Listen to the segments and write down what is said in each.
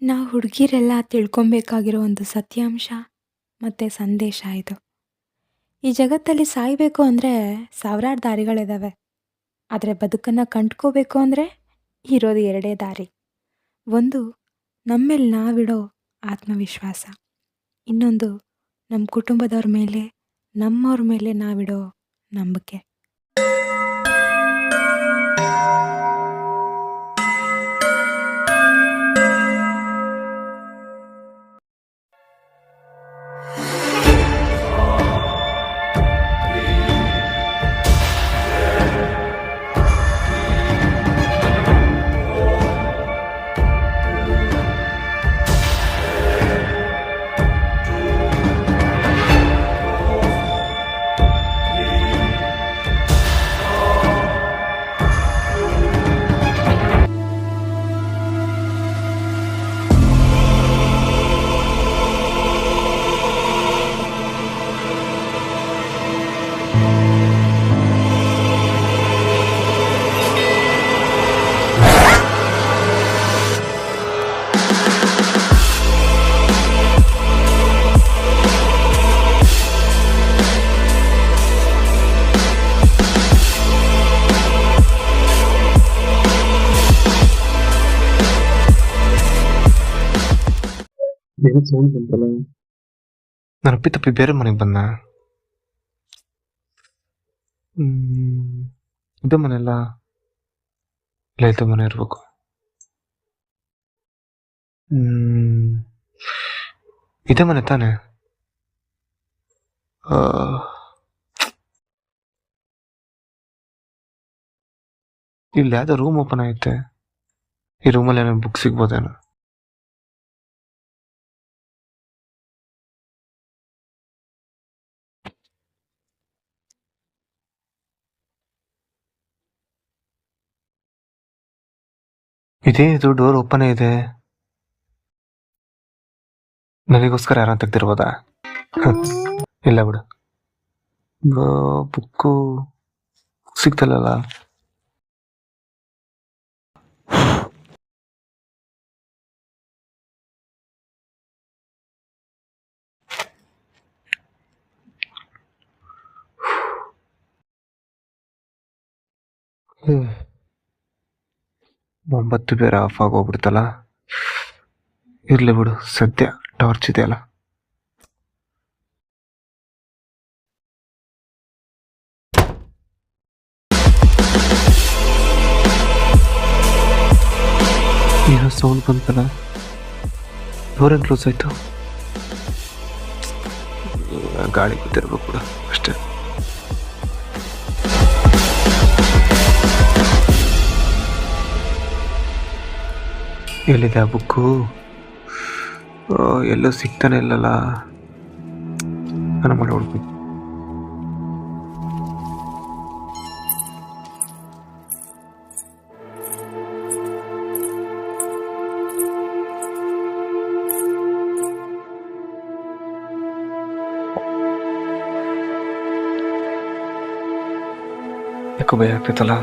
ನಾವು ಹುಡುಗಿರೆಲ್ಲ ತಿಳ್ಕೊಬೇಕಾಗಿರೋ ಒಂದು ಸತ್ಯಾಂಶ ಮತ್ತು ಸಂದೇಶ ಇದು. ಈ ಜಗತ್ತಲ್ಲಿ ಸಾಯಬೇಕು ಅಂದರೆ ಸಾವಿರಾರು ದಾರಿಗಳಿದ್ದಾವೆ. ಆದರೆ ಬದುಕನ್ನು ಕಂಡ್ಕೋಬೇಕು ಅಂದರೆ ಇರೋದು ಎರಡೇ ದಾರಿ. ಒಂದು ನಮ್ಮೇಲೆ ನಾವಿಡೋ ಆತ್ಮವಿಶ್ವಾಸ. ಇನ್ನೊಂದು ನಮ್ಮ ಕುಟುಂಬದವ್ರ ಮೇಲೆ, ನಮ್ಮವ್ರ ಮೇಲೆ ನಾವಿಡೋ ನಂಬಿಕೆ. ಏನೋ ಸೌಂಡ್ ಬಂತಲ್ಲ. ನಾನು ಅಪ್ಪಿ ಬೇರೆ ಮನೆಗೆ ಬಂದ. ಇದು ಮನೆಯಲ್ಲ, ಇಲ್ಲ ಇದು ಮನೆ ಇರ್ಬೇಕು. ಇದೇ ಮನೆ ತಾನೆ. ಇಲ್ಲಿ ಯಾವ್ದೋ ರೂಮ್ ಓಪನ್ ಐತೆ. ಈ ರೂಮಲ್ಲಿ ಏನೋ ಬುಕ್ ಸಿಗ್ಬೋದೇನೋ. ಇದೇನಿದು ಡೋರ್ ಓಪನ್ ಇದೆ. ನನಗೋಸ್ಕರ ಯಾರು ತೆಗ್ದಿರ್ಬೋದಾ? ಇಲ್ಲ ಬಿಡು. ಬುಕ್ಕು ಸಿಗ್ತಲ್ಲ. ಒಂಬತ್ತು ಬೇರೆ ಆಫ್ ಆಗೋಗ್ಬಿಡ್ತಲ್ಲ. ಇರ್ಲಿ ಬಿಡು, ಸದ್ಯ ಟಾರ್ಚ್ ಇದೆಯಲ್ಲ. ಏನೋ ಸೌಂಡ್ ಬಂತಲ್ಲ. ಡೋರೇನು ಕ್ಲೋಸ್ ಆಯ್ತು. ಗಾಳಿ ಗೊತ್ತಿರ್ಬೇಕು ಕೂಡ ಅಷ್ಟೇ. ಎಲ್ಲಿದೆ ಆ ಬುಕ್ಕು? ಎಲ್ಲೂ ಸಿಗ್ತಾನೆ ಇಲ್ಲಲ್ಲ. ನಾನು ಮಾಡಿ ಹುಡುಕ್ಬೇಕು. ಯಾಕೋ ಭಯ ಆಗ್ತೈತಲ್ಲ.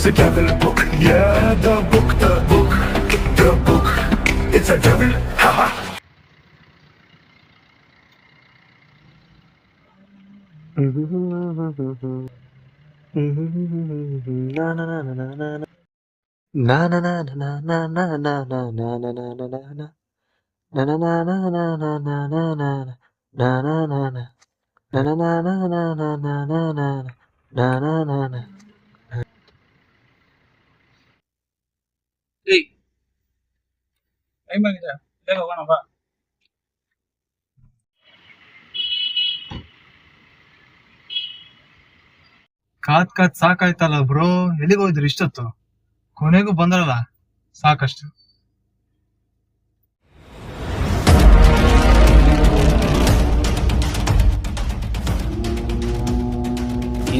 It's a devil book, yeah, the book, the book, the book. It's a devil, haha. ಏಯ್ ಟೈಮ್ ಆಗಿದೆ, ಬೇಗ ಹೋಗೋಣ ಬಾ. ಕಾತ್ ಸಾಕಾಯ್ತಲ್ಲ ಬ್ರೋ, ಎಲ್ಲಿಗೆ ಹೋಗಿದ್ರಿ ಇಷ್ಟೊತ್ತು? ಕೊನೆಗೂ ಬಂದ್ರಲ್ಲ, ಸಾಕಷ್ಟು.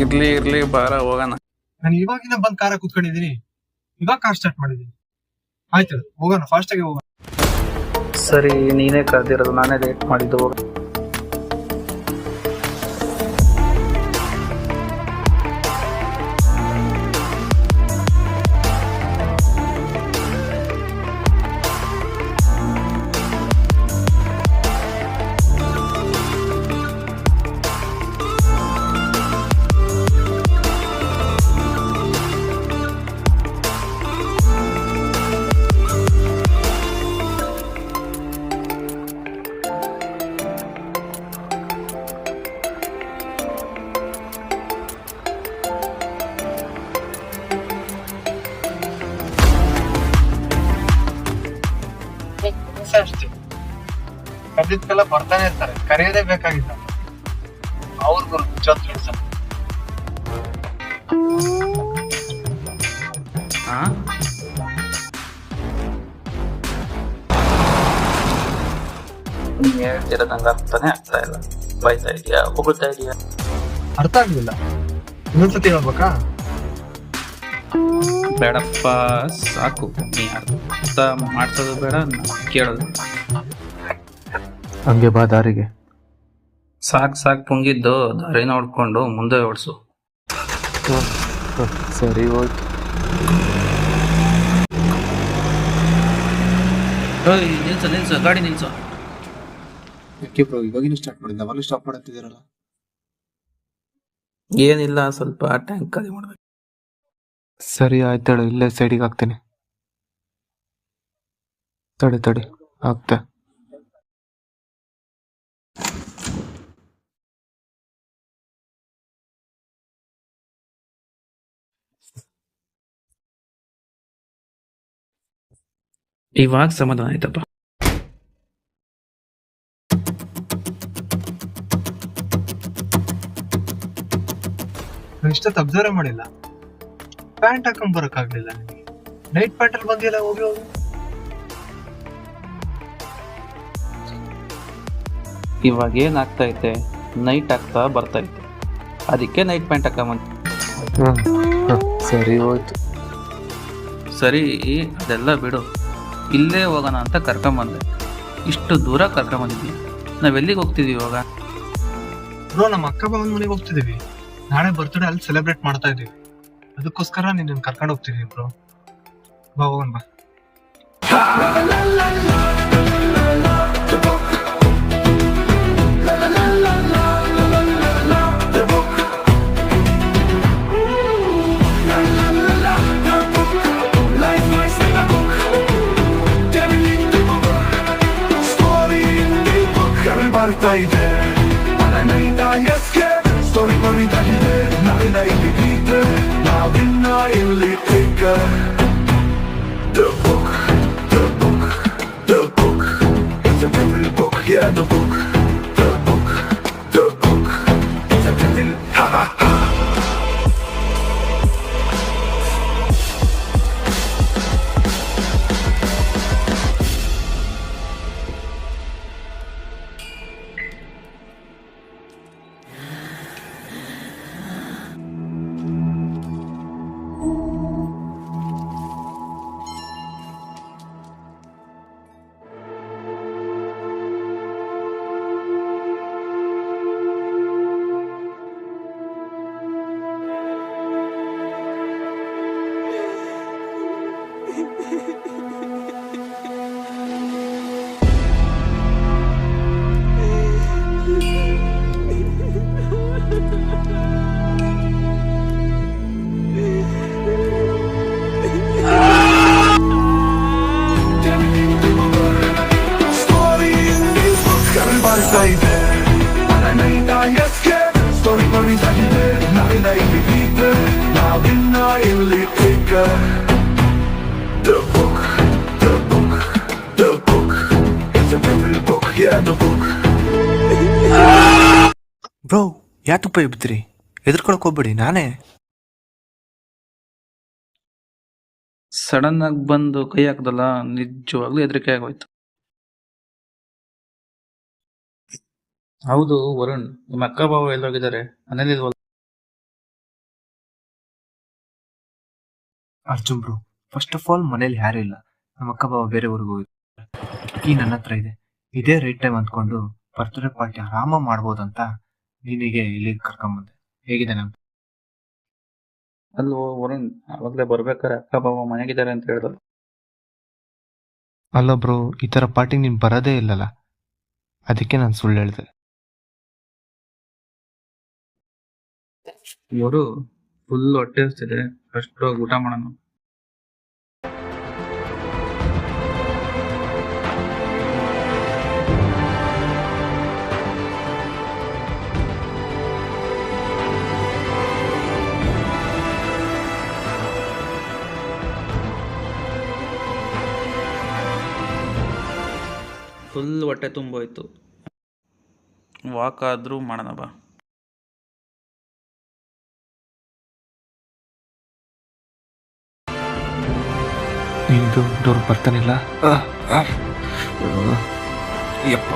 ಇರ್ಲಿ ಇರ್ಲಿ ಬಾರ ಹೋಗೋಣ. ನಾನು ಇವಾಗಿನ ಬಂದ್ ಕಾರ ಕೂತ್ಕೊಂಡಿದೀನಿ, ಇವಾಗ ಕಾರ್ ಸ್ಟಾರ್ಟ್ ಮಾಡಿದೀನಿ. ಆಯ್ತು ಹೋಗೋಣ, ಫಾಸ್ಟ್ ಆಗಿ ಹೋಗೋಣ. ಸರಿ, ನೀನೇ ಕರೆದಿರೋದು, ನಾನೇ ಲೇಟ್ ಮಾಡಿದ್ದು. ಹೋಗ. ಅಷ್ಟೇ, ಕರೆದಿದ್ಕೆಲ್ಲ ಬರ್ತಾನೆ ಇರ್ತಾರೆ, ಕರೆಯೋದೇ ಬೇಕಾಗಿಲ್ಲ. ಅವ್ರಿಗೂ ಚಂದ್ರ ನೀನ್ ಹೇಳ್ತಿರೋದಂಗ ಅರ್ಥನೇ ಆಗ್ತಾ ಇಲ್ಲ. ಬೈತಾ ಇದೀಯಾ, ಹೊಗಳ್ತಾ ಇದೀಯಾ? ಅರ್ಥ ಆಗ್ಲಿಲ್ಲ, ಇನ್ನೊಂದ್ಸತಿ ಹೇಳ್ಬೇಕಾ? ಬೇಡಪ್ಪ, ಸಾಕು. ನೀ ಅರ್ಥ ಮಾಡ್ಸೋದು ಬೇಡ, ಕೇಳೋದು. ಹಂಗೆ ಬಾ ದಾರಿಗೆ. ಸಾಕ್ ಪುಂಗಿದ್ದು ದಾರಿ ನೋಡ್ಕೊಂಡು ಮುಂದೆ ಓಡಿಸು. ಸರಿ ಹೋಯ್ತು. ನಿಲ್ಸು, ಗಾಡಿ ನಿಲ್ಸು. ಯಾಕೆ ಬ್ರೋ ಇವಾಗಿನ ಸ್ಟಾರ್ಟ್ ಮಾಡಿದ್ದ, ಅವಾಗಲೂ ಸ್ಟಾಪ್ ಮಾಡುತ್ತಿದ್ದೀರಲ್ಲ? ಏನಿಲ್ಲ, ಸ್ವಲ್ಪ ಟ್ಯಾಂಕ್ ಖಾಲಿ ಮಾಡ್ಬೇಕು. ಸರಿ ಆಯ್ತಾಳು, ಇಲ್ಲೇ ಸೈಡಿಗೆ ಹಾಕ್ತೀನಿ. ತಡಿ ಹಾಕ್ತೆ. ಇವಾಗ ಸಮಾಧಾನ ಆಯ್ತಪ್ಪ. ಇಷ್ಟೊತ್ತು ಅಬ್ಸರ್ವ್ ಮಾಡಿಲ್ಲ, ಪ್ಯಾಂಟ್ ಹಾಕೊಂಡ್ ಬರಕ್ ಆಗ್ಲಿಲ್ಲ ನಿಮಗೆ. ನೈಟ್ ಪ್ಯಾಂಟ್ ಅಲ್ಲಿ ಬಂದಿಲ್ಲ, ಹೋಗಿ. ಇವಾಗ ಏನ್ ಆಗ್ತಾ ಐತೆ, ನೈಟ್ ಆಗ್ತಾ ಬರ್ತಾ ಐತೆ, ಅದಕ್ಕೆ ನೈಟ್ ಪ್ಯಾಂಟ್ ಹಾಕೊಂಬಂತ. ಸರಿ ಹೋಯ್ತು. ಸರಿ, ಅದೆಲ್ಲ ಬಿಡು. ಇಲ್ಲೇ ಹೋಗೋಣ ಅಂತ ಕರ್ಕೊಂಬಂದೆ. ಇಷ್ಟು ದೂರ ಕರ್ಕೊಂಬಂದಿದ್ವಿ. ನಾವೆಲ್ಲಿಗೆ ಹೋಗ್ತಿದೀವಿ ಇವಾಗ? ಬ್ರೋ, ನಮ್ಮ ಅಕ್ಕ ಬಾವನ್ ಮನೆಗೆ ಹೋಗ್ತಿದೀವಿ. ನಾಳೆ ಬರ್ತ್ಡೇ ಅಲ್ಲಿ ಸೆಲೆಬ್ರೇಟ್ ಮಾಡ್ತಾ ಇದೀವಿ. ಅದಕ್ಕೋಸ್ಕರ ನಿನ್ನ ಕರ್ಕೊಂಡು ಹೋಗ್ತಿದೀವಿ ಬ್ರೋ. ಬಾ ಹೋಗೋಣ ಬಾ. ಬರ್ತಾ ಇದೆ ಮನನಿಂದ ಎಸ್ಕೆ ಸ್ಟೋರಿ ಬರಿತಾ ಇದೆ, ನಾವಿನ್ನ ಇಲ್ಲಿ ಗೀತೆ, ನಾವಿನ್ನ ಇಲ್ಲಿ taker. The book, the book, the book, it's a devil book, yeah, the book, the book, the book, it's a devil, ha ha ha. ಇಲ್ಲಿ thinker. The book, the book, the book. It's a devil book, yeah, the book. Bro ಯಾತಪ್ಪ ಬಿದ್ರಿ? ಹೆದರ್ಕೊಳಕ್ ಹೋಗ್ಬೇಡಿ, ನಾನೇ. Sudden ಆಗಿ ಬಂದು ಕೈ ಹಾಕ್ದಲ್ಲ, ನಿಜವಾಗ್ಲೂ ಹೆದರಿಕೆ ಆಗೋಯ್ತು. ಹೌದು ವರುಣ್, ನಿಮ್ಮ ಅಕ್ಕ ಬಾವ ಎಲ್ಲೋಗಿದ್ದಾರೆ? ಮನೇಲಿ ಇಲ್ವಲ್ಲ? Arjun bro, first of all ಮನೇಲಿ ಯಾರು ಇಲ್ಲ. ನಮ್ಮ ಅಕ್ಕ ಬಾವ ಬೇರೆ ಊರಿಗೆ ಹೋಗಿದ್ದಾರೆ. ಈ ನನ್ನ ಹತ್ರ ಇದೆ. ಇದೇ ರೈಟ್ ಟೈಮ್ ಅಂದ್ಕೊಂಡು ಬರ್ತ್ಡೇ ಪಾರ್ಟಿ ಆರಾಮ ಮಾಡ್ಬೋದಂತ ನೀನಿಗೆ ಇಲ್ಲಿಗೆ ಕರ್ಕೊಂಬಂದೆ. ಹೇಗಿದೆ ನಮ್ದು? ಅಲ್ವೋ ವರುಣ್, ಅವಾಗಲೇ ಬರ್ಬೇಕಾರೆ ಅಕ್ಕ ಬಾವ ಮನೆಗಿದ್ದಾರೆ ಅಂತ ಹೇಳಿದ್ರು. ಅಲ್ಲ ಬ್ರೋ, ಈ ಥರ ಪಾರ್ಟಿಗೆ ನೀನು ಬರೋದೇ ಇಲ್ಲಲ್ಲ, ಅದಕ್ಕೆ ನಾನು ಸುಳ್ಳು ಹೇಳಿದೆ. ಇವರು ಫುಲ್ ಹೊಟ್ಟೆ ಹಸ್ತಿದೆ, ಫಸ್ಟ್ ಹೋಗಿ ಊಟ ಮಾಡೋಣ. ಫುಲ್ ಹೊಟ್ಟೆ ತುಂಬೋಯ್ತು, ವಾಕ್ ಆದ್ರೂ ಮಾಡೋಣ ಬಾ. ನಿಂದು ಡೋರ್ ಬರ್ತಾನಿಲ್ಲ. ಯಪ್ಪ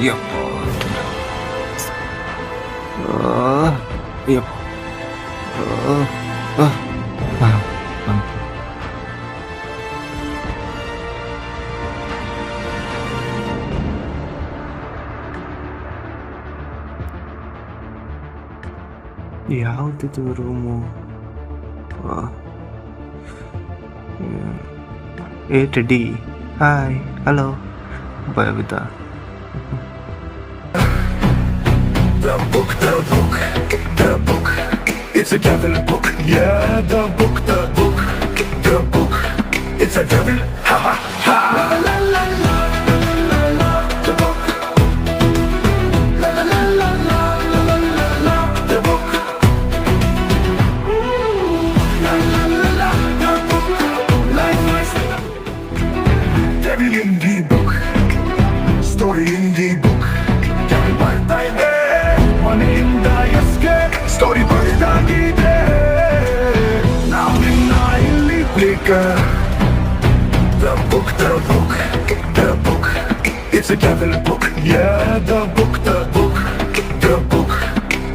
ಯಪ್ಪ ಯಪ್ಪ. ಯಾವ್ದಿದು ರೂಮು? ಏ ಟೆಡ್ಡಿ, ಹಾಯ್, ಹಲೋ. ಭಯವಿದ್ದ. The book, the book, the book. It's a devil book, yeah, the book, the book, the book. It's a devil, ha ha ha. La la la la la la, the book. La la la la la la la la, the book. La la la la, the book. Life is devil in the book, story in the book. Devil ಬರ್ತಾ ಇದೆ ಮನೆಯಿಂದ escape, story ಬರೆದಾಗಿದೆ. ನಾವು ನಿನ್ನ ಇಲ್ಲಿ breaker. The book, the book, the book. It's a devil book, yeah, the book, the book, the book.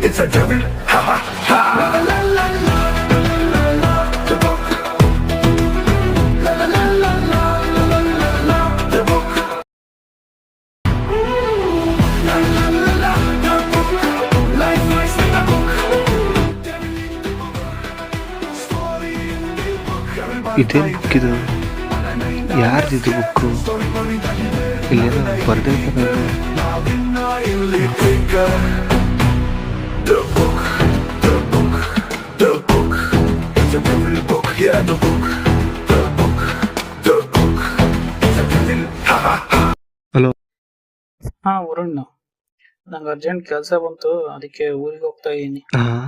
It's a devil, ha ha ha. La la la la la la la, the book. La la la la la la la la, the book. La la la la, the book. Life is in the book. Devil in the book. Story in the book. ಇದೇನು book ಇದು? ಯಾರ್ದಿದು book? ಇಲ್ಲೇನೋ ಬರ್ದಿರ್ತಾರೆ. ನಾವಿನ್ನ ಇಲ್ಲಿ thinker. The book, the book, the book. It's a devil book, yeah, the book, the book, the book. It's a devil, ha ha ha. Hello. ಹಾ ವರುಣ್, ನಂಗೆ urgent ಕೆಲಸ ಬಂತು, ಅದಕ್ಕೆ ಊರಿಗೆ ಹೋಗ್ತಾ ಇದ್ದೀನಿ. ಹಾಂ,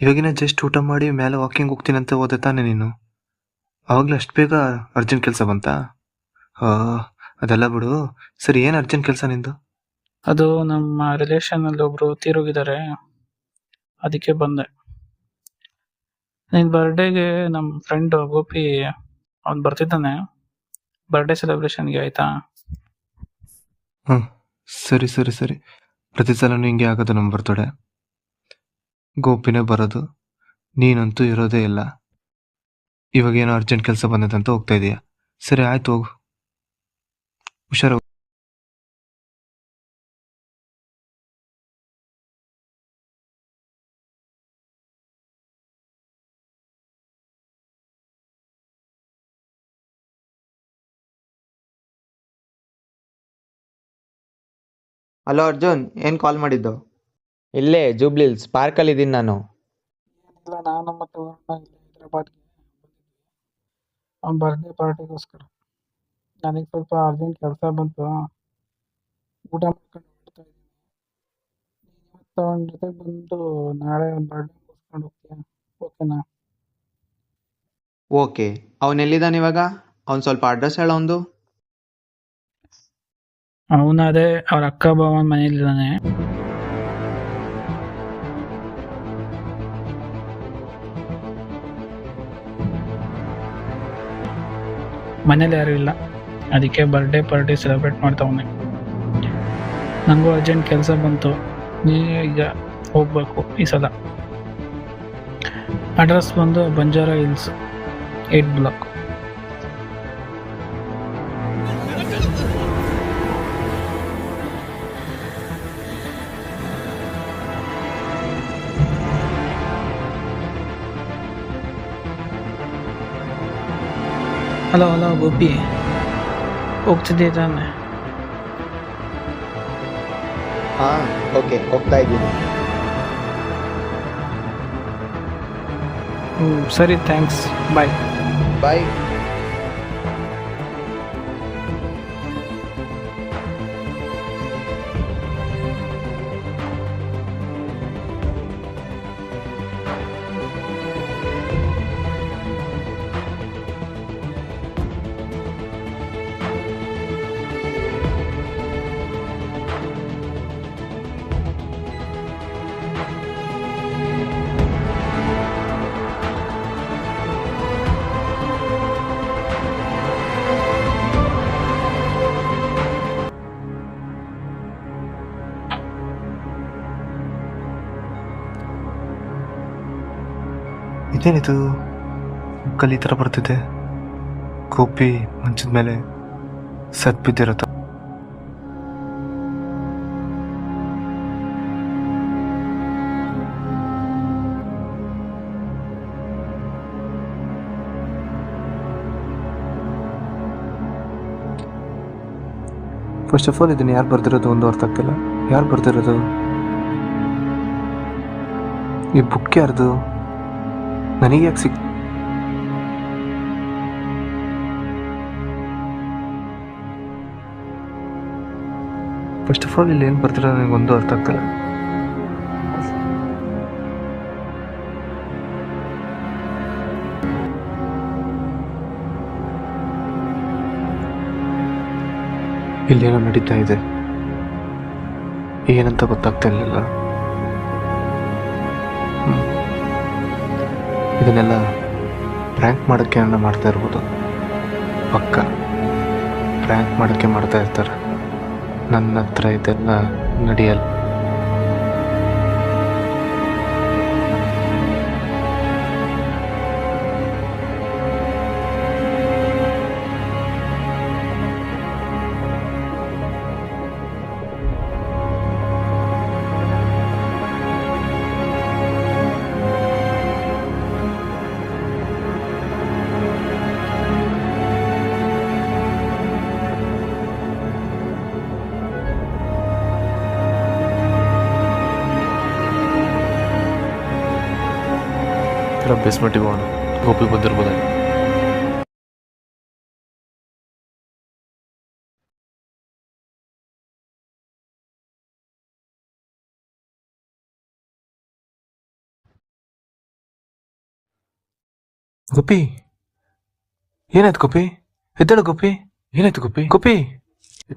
ಇವಾಗಿನ ಜಸ್ಟ್ ಊಟ ಮಾಡಿ ಮೇಲೆ ವಾಕಿಂಗ್ ಹೋಗ್ತೀನಂತ ಹೋದೆ ತಾನೆ ನೀನು? ಆವಾಗಲೇ ಅಷ್ಟು ಬೇಗ ಅರ್ಜೆಂಟ್ ಕೆಲಸ ಬಂತಾ? ಅದೆಲ್ಲ ಬಿಡು. ಸರಿ, ಏನು ಅರ್ಜೆಂಟ್ ಕೆಲಸ ನಿಂದು? ಅದು ನಮ್ಮ ರಿಲೇಷನ್ ಅಲ್ಲಿ ಒಬ್ರು ತೀರೋಗಿದ್ದಾರೆ, ಅದಕ್ಕೆ ಬಂದೆ. ನಿನ್ ಬರ್ಡೇಗೆ ನಮ್ಮ ಫ್ರೆಂಡ್ ಗೋಪಿ ಅವ್ನು ಬರ್ತಿದ್ದಾನೆ, ಬರ್ಡೇ ಸೆಲೆಬ್ರೇಷನ್ಗೆ, ಆಯ್ತಾ? ಹ್ಞೂ, ಸರಿ ಸರಿ ಸರಿ. ಪ್ರತಿ ಸಲನೂ ಹಿಂಗೆ ಆಗೋದು ನಮ್ಮ ಬರ್ತಡೆ. ಗೋಪಿನೇ ಬರೋದು, ನೀನಂತೂ ಇರೋದೇ ಇಲ್ಲ. ಇವಾಗೇನೋ ಅರ್ಜೆಂಟ್ ಕೆಲಸ ಬಂದದಂತ ಹೋಗ್ತಾ ಇದೀಯಾ? ಸರಿ, ಆಯ್ತು, ಹೋಗು, ಹುಷಾರು. ಹಲೋ ಅರ್ಜುನ್, ಏನು ಕಾಲ್ ಮಾಡಿದ್ದು? ಇಲ್ಲೇ ಜೂಬ್ಲಿಲ್ಸ್ ಪಾರ್ಕಲ್ಲಿ ಇದ್ದೀನಿ ನಾನು. ಇಲ್ಲ, ನಾನು ಮತ್ತೆ ವರುಣ ಇಲ್ಲಿ ಹೈದ್ರಾಬಾದ್ಗೆ ಬಂದಿದ್ವಿ ಅವ್ನ ಬರ್ಡೇ ಪಾರ್ಟಿಗೋಸ್ಕರ. ನನಗೆ ಸ್ವಲ್ಪ ಅರ್ಜೆಂಟ್ ಕೆಲಸ ಬಂತು, ಊಟ ಮಾಡ್ಕೊಂಡು ಹೊರಡ್ತಾ ಇದ್ದೀನಿ. ನೀನು ಇವತ್ತು ಅವನ ಜೊತೆಗೆ ಬಂದು ನಾಳೆ ಅವ್ನ ಬರ್ಡೇ ಮುಗಿಸ್ಕೊಂಡು ಹೋಗ್ತೀಯಾ? ಓಕೆನಾ? ಓಕೆ, ಅವನೆಲ್ಲಿದ್ದಾನೆ ಇವಾಗ? ಅವ್ನು ಸ್ವಲ್ಪ ಅಡ್ರೆಸ್ ಹೇಳ ಒಂದು. ಅವನದೇ ಅವ್ರ ಅಕ್ಕ ಬಾವನ ಮನೇಲಿದ್ದಾನೆ. ಮನೇಲಿ ಯಾರು ಇಲ್ಲ, ಅದಕ್ಕೆ ಬರ್ಡೇ ಪಾರ್ಟಿ ಸೆಲೆಬ್ರೇಟ್ ಮಾಡ್ತಾವನೆ. ನನಗೂ ಅರ್ಜೆಂಟ್ ಕೆಲಸ ಬಂತು, ನೀನು ಈಗ ಹೋಗ್ಬೇಕು ಈ ಸಲ. ಅಡ್ರೆಸ್ ಬಂದು Banjara hills 8 block. Hello hello Gopi, ಹೋಗ್ತಿದ್ದೆ ತಾನೆ? ಹಾಂ, ಓಕೆ, ಹೋಗ್ತಾ ಇದ್ದೀನಿ. ಸರಿ, ಥ್ಯಾಂಕ್ಸ್, ಬಾಯ್. ಬಾಯ್. ಇದೇನಿದು ಕಲ್ಲಿ ಥರ ಬರ್ತಿದೆ? ಗೋಪಿ ಮಂಚದ ಮೇಲೆ ಸತ್ ಬಿದ್ದಿರತ್ತ. ಫಸ್ಟ್ ಆಫ್ ಆಲ್ ಇದನ್ನು ಯಾರು ಬರ್ದಿರೋದು ಒಂದು ಅರ್ಥ ಆಗ್ತಿಲ್ಲ. ಯಾರು ಬರ್ದಿರೋದು? ಈ ಬುಕ್ ಯಾರ್ದು? ನನಗೆ ಯಾಕೆ ಸಿಕ್ ಫಸ್ಟ್ ಆಫ್ ಆಲ್ ಇಲ್ಲಿ ಏನು ಬರ್ತಿರೋ ನನಗೊಂದು ಅರ್ಥ ಆಗ್ತಿಲ್ಲ. ಇಲ್ಲೇನೋ ನಡೀತಾ ಇದೆ, ಏನಂತ ಗೊತ್ತಾಗ್ತಾ ಇರಲಿಲ್ಲ. ಇದನ್ನೆಲ್ಲ ಪ್ರ್ಯಾಂಕ್ ಮಾಡೋಕ್ಕೆ ಮಾಡ್ತಾ ಇರ್ಬೋದು. ಪಕ್ಕ ಪ್ರ್ಯಾಂಕ್ ಮಾಡೋಕ್ಕೆ ಮಾಡ್ತಾ ಇರ್ತಾರೆ. ನನ್ನ ಹತ್ರ ಇದೆಲ್ಲ ನಡೆಯಲ್ಲ. ಬೇಸ್ಮೆಂಟಿಗೆ ಹೋಗೋಣ, ಗೋಪಿ ಬಂದಿರ್ಬೋದ. ಗೋಪಿ, ಏನಾಯ್ತು ಗೋಪಿ? ಎದ್ದೇಳು ಗೋಪಿ. ಏನಾಯ್ತು ಗೋಪಿ? ಗೋಪಿ,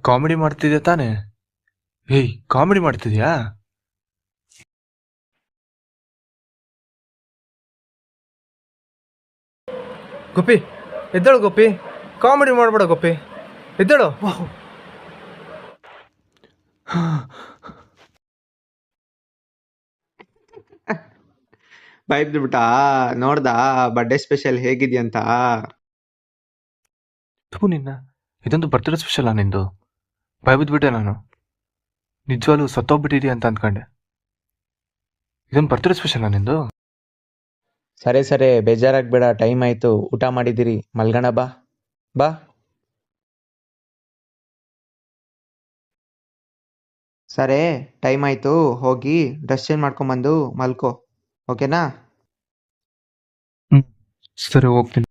ಕಾಮಿಡಿ ಮಾಡ್ತಿದ್ಯಾ ತಾನೇ? ಏಯ್, ಕಾಮಿಡಿ ಮಾಡ್ತಿದ್ಯಾ? ಗೋಪಿ ಎದ್ದೇಳು ಗೋಪಿ, ಕಾಮಿಡಿ ಮಾಡಬೇಡ ಗೋಪಿ, ಎದ್ದೇಳು. ಬಿಟ್ಟಾ? ನೋಡ್ದಾ ಬರ್ಡೇ ಸ್ಪೆಷಲ್ ಹೇಗಿದ್ಯಂತ? ನಿನ್ನ ಇದೊಂದು ಬರ್ತ್ಡೇ ಸ್ಪೆಷಲಾ ನಿಂದು? ಬಿದ್ಬಿಟ್ಟೆ ನಾನು. ನಿಜವಾಗ್ಲೂ ಸತ್ತೋಗ್ಬಿಟ್ಟಿದ್ಯಾ ಅಂತ ಅಂದ್ಕೊಂಡೆ. ಇದೊಂದು ಬರ್ತ್ಡೇ ಸ್ಪೆಷಲಾ ನಿಂದು? ಸರಿ ಸರಿ, ಬೇಜಾರಾಗ್ಬೇಡ, ಟೈಮ್ ಆಯ್ತು, ಊಟ ಮಾಡಿದಿರಿ, ಮಲ್ಗಣ ಬಾ ಬಾ. ಸರಿ, ಟೈಮ್ ಆಯ್ತು, ಹೋಗಿ ಡ್ರೆಸ್ ಚೇಂಜ್ ಮಾಡ್ಕೊಂಬಂದು ಮಲ್ಕೋ, ಓಕೆನಾ? ಸರಿ, ಹೋಗ್ತೀನಿ.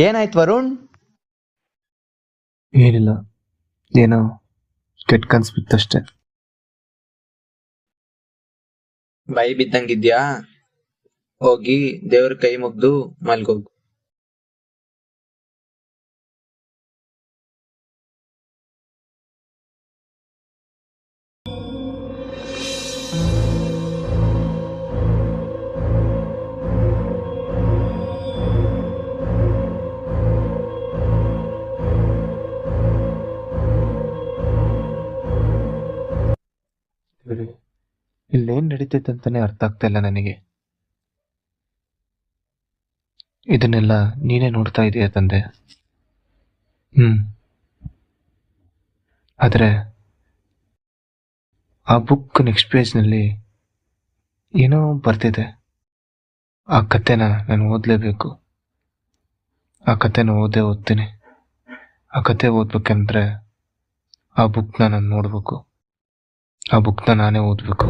ಏನಾಯ್ತು ವರುಣ್? ಏನಿಲ್ಲ, ಏನೋ ಕೆಟ್ಟ ಕನ್ಸು ಬಿತ್ತಷ್ಟೆ. ಬೈ ಬಿದ್ದಂಗಿದ್ಯಾ? ಹೋಗಿ ದೇವ್ರ ಕೈ ಮುಗ್ದು ಮಲ್ಗೋಗು. ಇಲ್ಲೇನ್ ನಡೀತೈತೆ ಅಂತಾನೆ ಅರ್ಥ ಆಗ್ತಾ ಇಲ್ಲ ನನಗೆ. ಇದನ್ನೆಲ್ಲ ನೀನೇ ನೋಡ್ತಾ ಇದೀಯ ತಂದೆ. ಆದ್ರೆ ಆ ಬುಕ್ ನೆಕ್ಸ್ಟ್ ಪೇಜ್ನಲ್ಲಿ ಏನೋ ಬರ್ತಿದೆ. ಆ ಕಥೆನ ನಾನು ಓದಲೇಬೇಕು. ಆ ಕಥೆನ ಓದ್ತೀನಿ. ಆ ಕಥೆ ಓದ್ಬೇಕಂದ್ರೆ ಆ ಬುಕ್ನ ನಾನು ನೋಡ್ಬೇಕು. ಆ ಬುಕ್ನ ನಾನೇ ಓದಬೇಕು.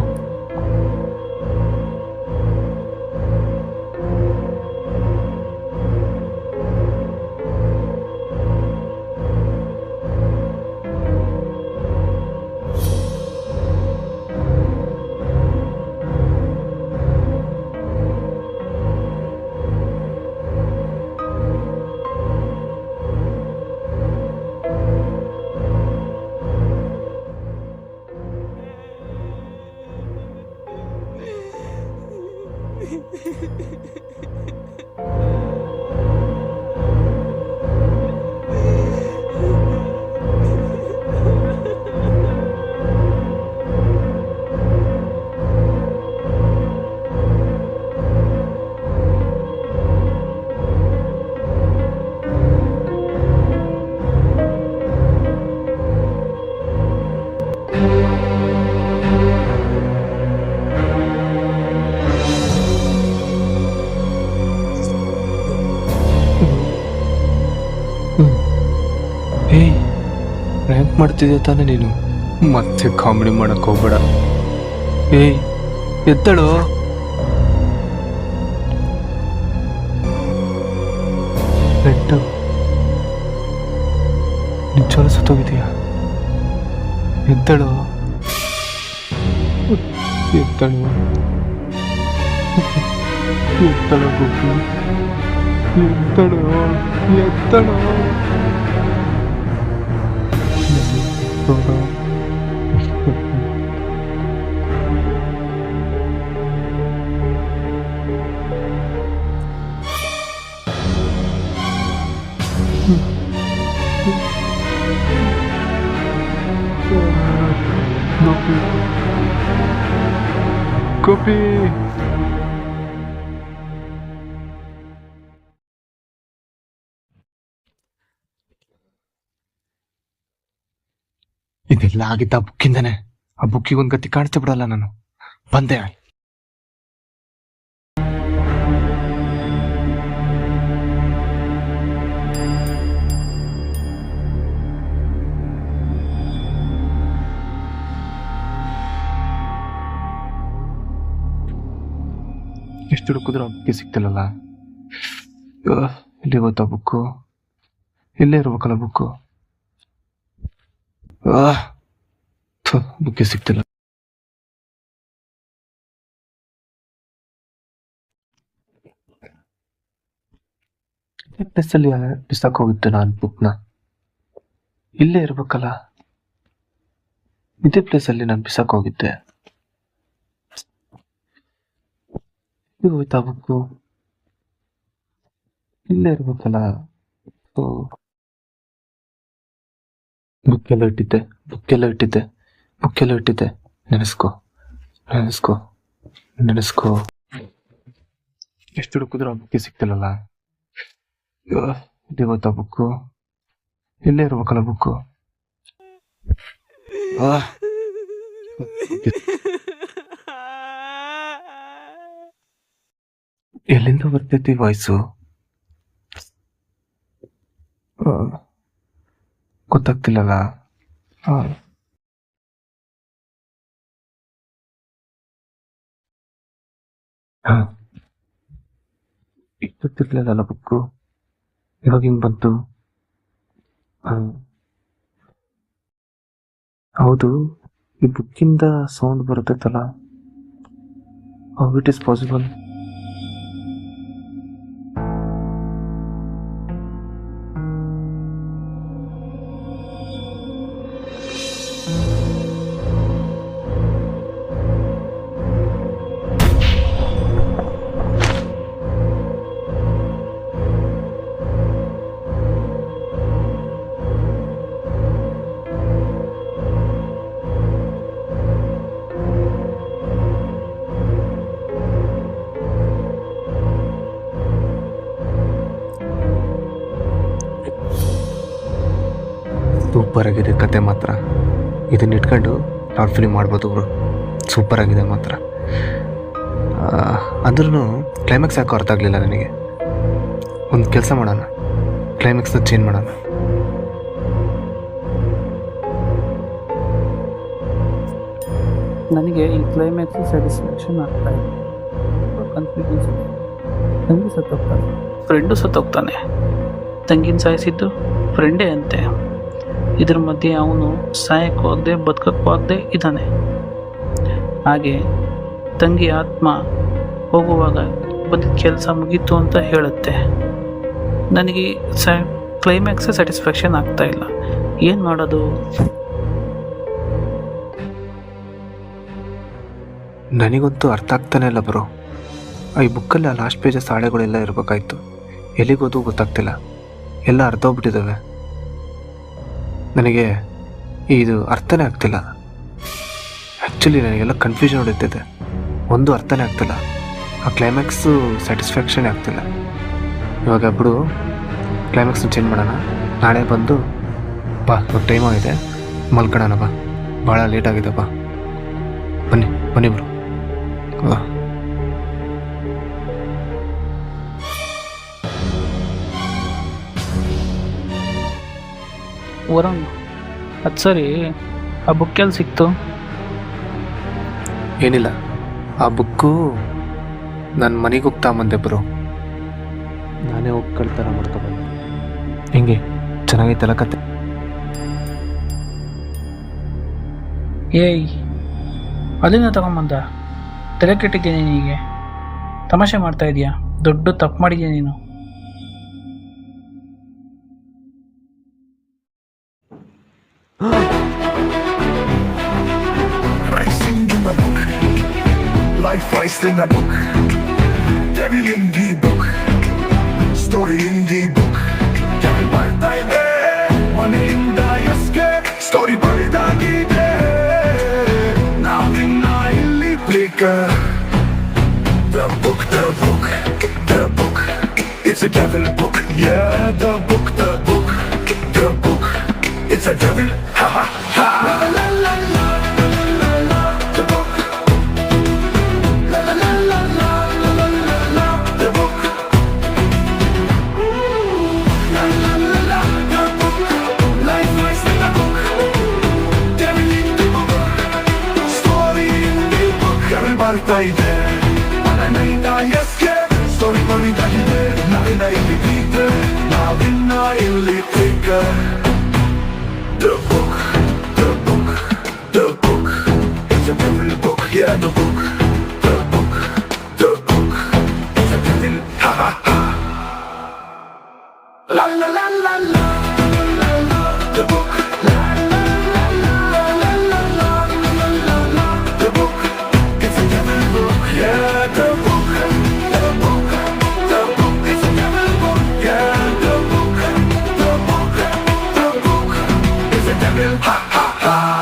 ಏಯ್, ರ್ಯಾಂಕ್ ಮಾಡ್ತಿದ್ಯಾ ತಾನೇ ನೀನು? ಮತ್ತೆ ಕಾಮಿಡಿ ಮಾಡಕ್ ಹೋಗ್ಬೇಡ. ಏಯ್, ಎತ್ತಳು. ರೆಡ್ಡು, ನಿಜವಾಗ್ಲೂ ಸುತ್ತೋಗಿದೆಯಾ? ಎತ್ತಳು, ಎತ್ತಳು, ಎತ್ತಳು ಗುಬ್ಬಿ, ಎತ್ತಳು, ಎತ್ತಳು. ಗೋಪಿ, ಇದೆಲ್ಲ ಆಗಿದ್ದ ಆ ಬುಕ್ಕಿಂದಾನೆ. ಆ ಬುಕ್ಕಿಗೆ ಒಂದ್ ಗತಿ ಕಾಣಿಸ್ತಾ ಬಿಡಲ್ಲ ನಾನು. ಬಂದೆ. ಎಷ್ಟು ಹುಡುಕಿದ್ರು ಆ ಬುಕ್ಕಿ ಸಿಗ್ತಿಲ್ಲಲ್ಲ. ಇಲ್ಲಿ ಗೊತ್ತಾ ಬುಕ್ಕು? ಇಲ್ಲೇ ಇರ್ಬೇಕಲ್ಲ ಬುಕ್ಕು. ಬುಕ್ಕಿ ಸಿಗ್ತಿಲ್ಲ. ಪ್ಲೇಸಲ್ಲಿ ಬಿಸಾಕ್ ಹೋಗಿದ್ದೆ ನಾನು ಬುಕ್ನ. ಇಲ್ಲೇ ಇರ್ಬೇಕಲ್ಲ. ಇದೇ ಪ್ಲೇಸಲ್ಲಿ ನಾನು ಬಿಸಾಕ್ ಹೋಗಿದ್ದೆ. ಇದು ಹೋಯ್ತಾ ಬುಕ್ಕು? ಇಲ್ಲೇ ಇರ್ಬೇಕಲ್ಲ. ಬುಕ್ಕೆಲ್ಲ ಇಟ್ಟಿದ್ದೆ, ಬುಕ್ಕೆಲ್ಲ ಇಟ್ಟಿದ್ದೆ, ಬುಕ್ಕೆಲ್ಲ ಇಟ್ಟಿದ್ದೆ. ನೆನೆಸ್ಕೋ, ನೆನೆಸ್ಕೋ, ನೆನೆಸ್ಕೋ. ಎಷ್ಟು ಹುಡುಕಿದ್ರು ಆ ಬುಕ್ಕಿ ಸಿಗ್ತಿಲ್ಲಲ್ಲ. ಇದು ಗೊತ್ತಾ ಬುಕ್ಕು? ಇಲ್ಲೇ ಇರ್ಬೇಕಲ್ಲ ಬುಕ್ಕು. ಎಲ್ಲಿಂದ ಬರ್ತೈತಿ ವಾಯ್ಸು? ಗೊತ್ತಾಗ್ತಿಲ್ಲಲ್ಲ. ಹಾಂ ಹಾಂ ಗೊತ್ತಿರ್ಲಿಲ್ಲಲ್ಲ ಬುಕ್ಕು, ಇವಾಗ ಹಿಂಗೆ ಬಂತು. ಹಾಂ ಹೌದು, ಈ ಬುಕ್ಕಿಂದ ಸೌಂಡ್ ಬರುತ್ತೈತಲ್ಲ, how it is possible? Super ಆಗಿದೆ ಕತೆ ಮಾತ್ರ. ಇದನ್ನ ಇಟ್ಕೊಂಡು ಶಾರ್ಟ್ ಫಿಲ್ಮ್ ಮಾಡ್ಬೋದು ಅವರು. ಸೂಪರ್ ಆಗಿದೆ ಮಾತ್ರ. ಅಂದ್ರೂ ಕ್ಲೈಮ್ಯಾಕ್ಸ್ ಯಾಕೋ ಅರ್ಥ ಆಗಲಿಲ್ಲ ನನಗೆ. ಒಂದು ಕೆಲಸ ಮಾಡೋಣ, ಕ್ಲೈಮ್ಯಾಕ್ಸ್ನ ಚೇಂಜ್ ಮಾಡೋಣ. ನನಗೆ ಈ ಕ್ಲೈಮ್ಯಾಕ್ಸ್ ಸ್ಯಾಟಿಸ್ಫ್ಯಾಕ್ಷನ್ ಆಗ್ತಾ ಇದೆ. ಕನ್ಫ್ಯೂಷನ್ಸ್ ಇದೆ. ತಂಗಿ ಸತ್ತೋಗ್ತಾನೆ, ಫ್ರೆಂಡು ಸತ್ತೋಗ್ತಾನೆ. ತಂಗಿನ ಸಾಯಿಸಿದ್ದು ಫ್ರೆಂಡೇ ಅಂತೆ. ಇದ್ರ ಮಧ್ಯೆ ಅವನು ಸಾಯಕ್ಕೂ ಆಗದೆ ಬದುಕಕ್ಕೂ ಆಗದೆ ಇದ್ದಾನೆ. ಹಾಗೆ ತಂಗಿ ಆತ್ಮ ಹೋಗುವಾಗ ಬಂದಿದ್ದ ಕೆಲಸ ಮುಗೀತು ಅಂತ ಹೇಳುತ್ತೆ. ನನಗೆ ಕ್ಲೈಮ್ಯಾಕ್ಸೇ ಸ್ಯಾಟಿಸ್ಫ್ಯಾಕ್ಷನ್ ಆಗ್ತಾ ಇಲ್ಲ. ಏನು ಮಾಡೋದು? ನನಗಂತೂ ಅರ್ಥ ಆಗ್ತಾನೆ ಇಲ್ಲ ಬ್ರೋ. ಈ ಬುಕ್ಕಲ್ಲಿ ಆ ಲಾಸ್ಟ್ ಪೇಜಸ್ ಹಾಳೆಗಳೆಲ್ಲ ಇರಬೇಕಾಯ್ತು. ಎಲ್ಲಿಗೋದು ಗೊತ್ತಾಗ್ತಿಲ್ಲ, ಎಲ್ಲ ಅರ್ಧೋಗ್ಬಿಟ್ಟಿದ್ದಾವೆ. ನನಗೆ ಇದು ಅರ್ಥನೇ ಆಗ್ತಿಲ್ಲ. ಆ್ಯಕ್ಚುಲಿ ನನಗೆಲ್ಲ ಕನ್ಫ್ಯೂಷನ್ ಹೊಡಿತಿದೆ, ಒಂದು ಅರ್ಥನೇ ಆಗ್ತಿಲ್ಲ. ಆ ಕ್ಲೈಮ್ಯಾಕ್ಸು ಸ್ಯಾಟಿಸ್ಫ್ಯಾಕ್ಷನೇ ಆಗ್ತಿಲ್ಲ. ಇವಾಗ ಬಿಡು, ಕ್ಲೈಮ್ಯಾಕ್ಸ್ನ ಚೇಂಜ್ ಮಾಡೋಣ. ನಾಳೆ ಬಂದು ಬಾ, ಟೈಮ್ ಆಗಿದೆ, ಮಲ್ಕೊಳ್ಳೋಣ ಬಾ. ಭಾಳ ಲೇಟ್ ಆಗಿದೆ ಬಾ. ಬನ್ನಿ ಬನ್ನಿ ಬ್ರೋ. ವರುಣ್, ಅದು ಸರಿ, ಆ ಬುಕ್ ಎಲ್ಲಿ ಸಿಕ್ತು? ಏನಿಲ್ಲ, ಆ ಬುಕ್ಕು ನನ್ನ ಮನೆಗೆ ಹೋಗ್ತಾ ಬಂದೆ ಬ್ರೋ. ನಾನೇ ಹೋಗಿ ಕಳ್ತನ ಮಾಡ್ಕೊಬಂದೆ. ಹೆಂಗೆ ಚೆನ್ನಾಗೈತಲ್ಲ ಕತೆ? ಏಯ್, ಅಲ್ಲಿಂದ ತಗೊಂಬಂದ? ತಲೆ ಕೆಟ್ಟಿದ್ದೀನಿ ನೀಗೆ? ತಮಾಷೆ ಮಾಡ್ತಾ ಇದೀಯಾ? ದೊಡ್ಡ ತಪ್ಪು ಮಾಡಿದ್ಯಾ ನೀನು. Pricing in the book, life priced in the book, devil in the book, story in the book. Devil ಬರ್ತಾ ಇದೆ, ಮನೆಯಿಂದ escape, story ಬರಿದಾಗಿದೆ. ನಾವಿನ್ನ ಇಲ್ಲಿ breaker. The book, the book, the book, it's a devil book. Yeah, the book, the book, the book, it's a devil. Ha ha ha. La la la la. ಬರ್ತಾ ಇದೆ, ಮನೆಯಿಂದ escape, story ಬರಿದಾಗಿದೆ. ನಾವಿನ್ನ ಇಲ್ಲಿ beater, ನಾವಿನ್ನ ಇಲ್ಲಿ taker. The book, the book, the book, it's a devil book. Yeah, the book, the book, the book, it's a devil. Ha ha ha. La la la la la. The book.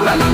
La la